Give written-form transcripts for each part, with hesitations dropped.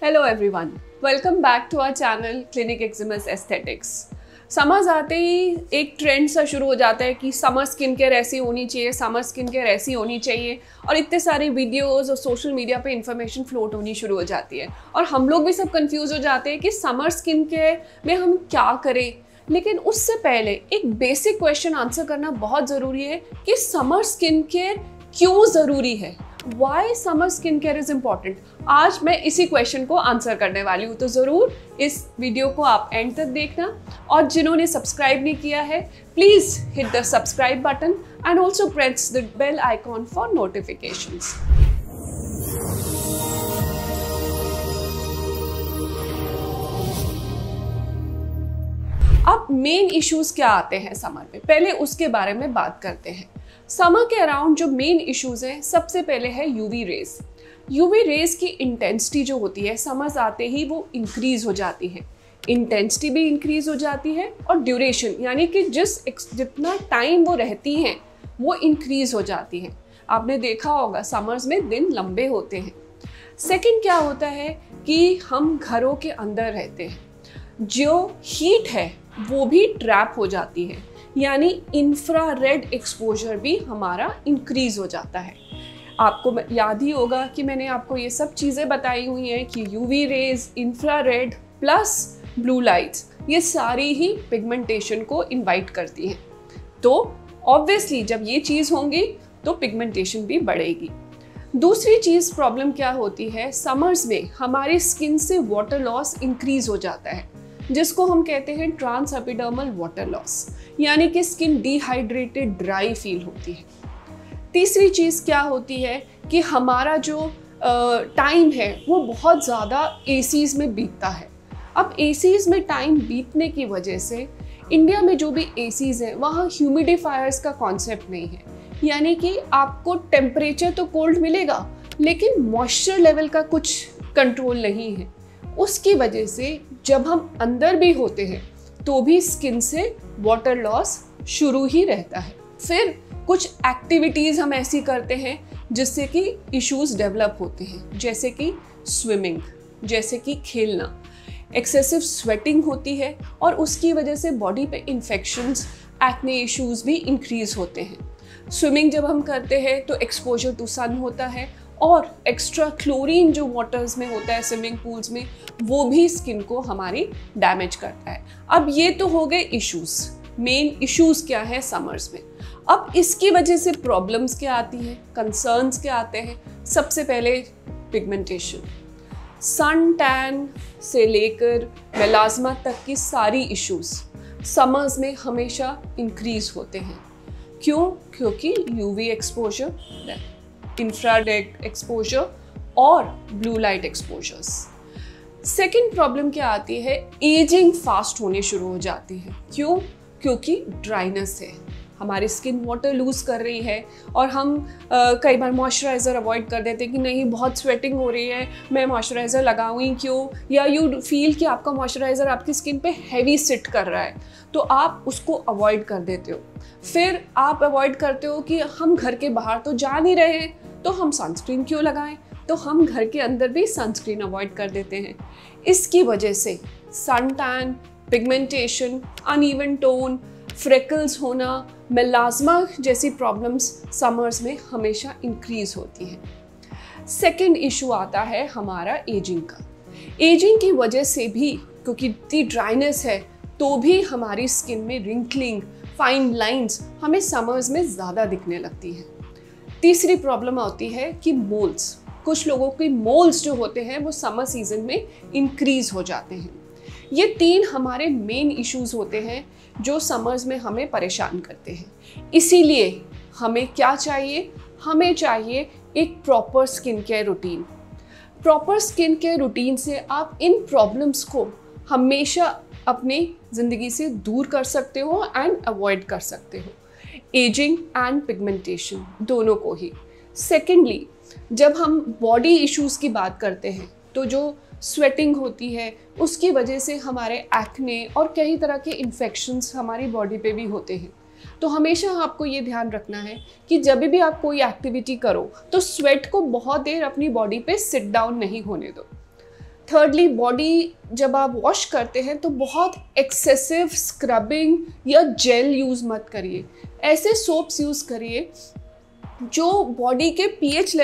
Hello everyone, welcome back to our channel clinic एक्जिमस aesthetics. Summers आते ही एक ट्रेंड सा शुरू हो जाता है कि समर स्किन केयर ऐसी होनी चाहिए, समर स्किन केयर ऐसी होनी चाहिए, और इतने सारे वीडियोस और सोशल मीडिया पे इंफॉर्मेशन फ्लोट होनी शुरू हो जाती है और हम लोग भी सब कंफ्यूज हो जाते हैं कि समर स्किन केयर में हम क्या करें। लेकिन उससे पहले एक बेसिक क्वेश्चन आंसर करना बहुत ज़रूरी है कि समर स्किन केयर क्यों ज़रूरी है, why summer skin care is important. आज मैं इसी क्वेश्चन को आंसर करने वाली हूँ, तो ज़रूर इस वीडियो को आप एंड तक देखना। और जिन्होंने सब्सक्राइब नहीं किया है, please hit the subscribe button and also press the bell icon for notifications. अब मेन इश्यूज क्या आते हैं समर में, पहले उसके बारे में बात करते हैं। समर के अराउंड जो मेन इश्यूज हैं, सबसे पहले है यूवी रेज। यूवी रेज की इंटेंसिटी जो होती है समर्स आते ही वो इंक्रीज हो जाती है, इंटेंसिटी भी इंक्रीज हो जाती है और ड्यूरेशन यानी कि जितना टाइम वो रहती हैं वो इंक्रीज हो जाती है। आपने देखा होगा समर्स में दिन लंबे होते हैं। सेकंड क्या होता है कि हम घरों के अंदर रहते हैं, जो हीट है वो भी ट्रैप हो जाती है, यानी इंफ्रारेड एक्सपोजर भी हमारा इंक्रीज हो जाता है। आपको याद ही होगा कि मैंने आपको ये सब चीज़ें बताई हुई हैं कि UV rays, infrared plus blue lights, ये सारी ही पिगमेंटेशन को इनवाइट करती हैं। तो ऑब्वियसली जब ये चीज़ होंगी तो पिगमेंटेशन भी बढ़ेगी। दूसरी चीज़ प्रॉब्लम क्या होती है, समर्स में हमारी स्किन से वाटर लॉस इंक्रीज हो जाता है, जिसको हम कहते हैं ट्रांस एपिडर्मल वाटर लॉस, यानी कि स्किन डिहाइड्रेटेड ड्राई फील होती है। तीसरी चीज़ क्या होती है कि हमारा जो टाइम है वो बहुत ज़्यादा एसीज़ में बीतता है। अब एसीज़ में टाइम बीतने की वजह से इंडिया में जो भी एसीज़ हैं वहाँ ह्यूमिडिफायर्स का कॉन्सेप्ट नहीं है, यानी कि आपको टेम्परेचर तो कोल्ड मिलेगा लेकिन मॉइस्चर लेवल का कुछ कंट्रोल नहीं है। उसकी वजह से जब हम अंदर भी होते हैं तो भी स्किन से वाटर लॉस शुरू ही रहता है। फिर कुछ एक्टिविटीज़ हम ऐसी करते हैं जिससे कि इश्यूज डेवलप होते हैं, जैसे कि स्विमिंग, जैसे कि खेलना, एक्सेसिव स्वेटिंग होती है और उसकी वजह से बॉडी पे इन्फेक्शंस, एक्ने इश्यूज भी इंक्रीज होते हैं। स्विमिंग जब हम करते हैं तो एक्सपोजर टू सन होता है और एक्स्ट्रा क्लोरीन जो वाटर्स में होता है स्विमिंग पूल्स में, वो भी स्किन को हमारी डैमेज करता है। अब ये तो हो गए इश्यूज, मेन इश्यूज क्या है समर्स में। अब इसकी वजह से प्रॉब्लम्स क्या आती हैं, कंसर्न्स क्या आते हैं। सबसे पहले पिगमेंटेशन, सन टैन से लेकर मेलास्मा तक की सारी इश्यूज समर्स में हमेशा इंक्रीज होते हैं। क्यों? क्योंकि यूवी एक्सपोजर, इंफ्रारेड एक्सपोजर और blue light exposures. Second problem क्या आती है, एजिंग फास्ट होने शुरू हो जाती है। क्यों? क्योंकि ड्राइनेस है, हमारी स्किन वाटर लूज कर रही है और हम कई बार मॉइस्चराइज़र अवॉइड कर देते हैं कि नहीं बहुत स्वेटिंग हो रही है, मैं मॉइस्चराइज़र लगाऊं ही क्यों, या यू फील कि आपका मॉइस्चराइज़र आपकी स्किन पे हैवी सिट कर रहा है तो आप उसको अवॉइड कर देते हो। फिर आप अवॉइड करते हो कि हम घर के बाहर तो जा नहीं रहे हैं तो हम सनस्क्रीन क्यों लगाएं, तो हम घर के अंदर भी सनस्क्रीन अवॉइड कर देते हैं। इसकी वजह से sun tan, pigmentation, uneven tone, freckles होना, मेलास्मा जैसी प्रॉब्लम्स समर्स में हमेशा इंक्रीज होती हैं। सेकेंड इशू आता है हमारा एजिंग का। एजिंग की वजह से भी, क्योंकि इतनी ड्राइनेस है तो भी हमारी स्किन में रिंकलिंग, फाइन लाइंस हमें समर्स में ज़्यादा दिखने लगती हैं। तीसरी प्रॉब्लम होती है कि मोल्स, कुछ लोगों के मोल्स जो होते हैं वो समर सीजन में इंक्रीज हो जाते हैं। ये तीन हमारे मेन इश्यूज होते हैं जो समर्स में हमें परेशान करते हैं। इसीलिए हमें क्या चाहिए, हमें चाहिए एक proper skin care routine. Proper skin care routine से आप इन प्रॉब्लम्स को हमेशा अपनी ज़िंदगी से दूर कर सकते हो एंड अवॉइड कर सकते हो, एजिंग एंड पिगमेंटेशन दोनों को ही। सेकेंडली, जब हम बॉडी इश्यूज़ की बात करते हैं तो जो स्वेटिंग होती है उसकी वजह से हमारे एक्ने और कई तरह के इन्फेक्शंस हमारी बॉडी पे भी होते हैं। तो हमेशा आपको ये ध्यान रखना है कि जब भी आप कोई एक्टिविटी करो तो स्वेट को बहुत देर अपनी बॉडी पे सिट डाउन नहीं होने दो। थर्डली, बॉडी जब आप वॉश करते हैं तो बहुत एक्सेसिव स्क्रबिंग या जेल यूज़ मत करिए। ऐसे सोप्स यूज़ करिए जो बॉडी के पीएच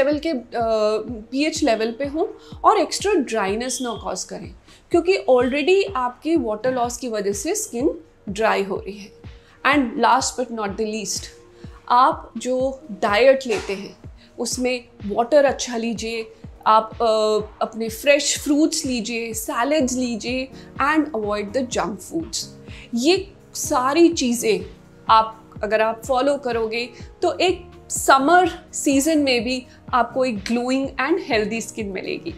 लेवल पे हों और एक्स्ट्रा ड्राइनेस ना कॉज करें, क्योंकि ऑलरेडी आपकी वाटर लॉस की वजह से स्किन ड्राई हो रही है। And last but not the least, आप जो डाइट लेते हैं उसमें वाटर अच्छा लीजिए, आप अपने फ्रेश फ्रूट्स लीजिए, सैलड्स लीजिए and avoid the junk foods. ये सारी चीज़ें अगर आप फॉलो करोगे तो एक समर सीजन में भी आपको एक ग्लोइंग एंड हेल्दी स्किन मिलेगी।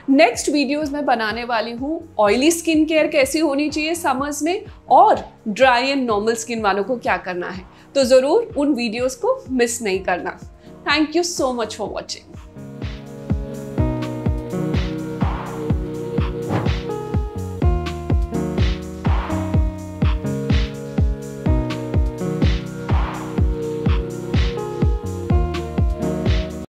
नेक्स्ट वीडियोस में बनाने वाली हूँ ऑयली स्किन केयर कैसी होनी चाहिए समर्स में, और ड्राई एंड नॉर्मल स्किन वालों को क्या करना है, तो ज़रूर उन वीडियोस को मिस नहीं करना। Thank you so much for watching.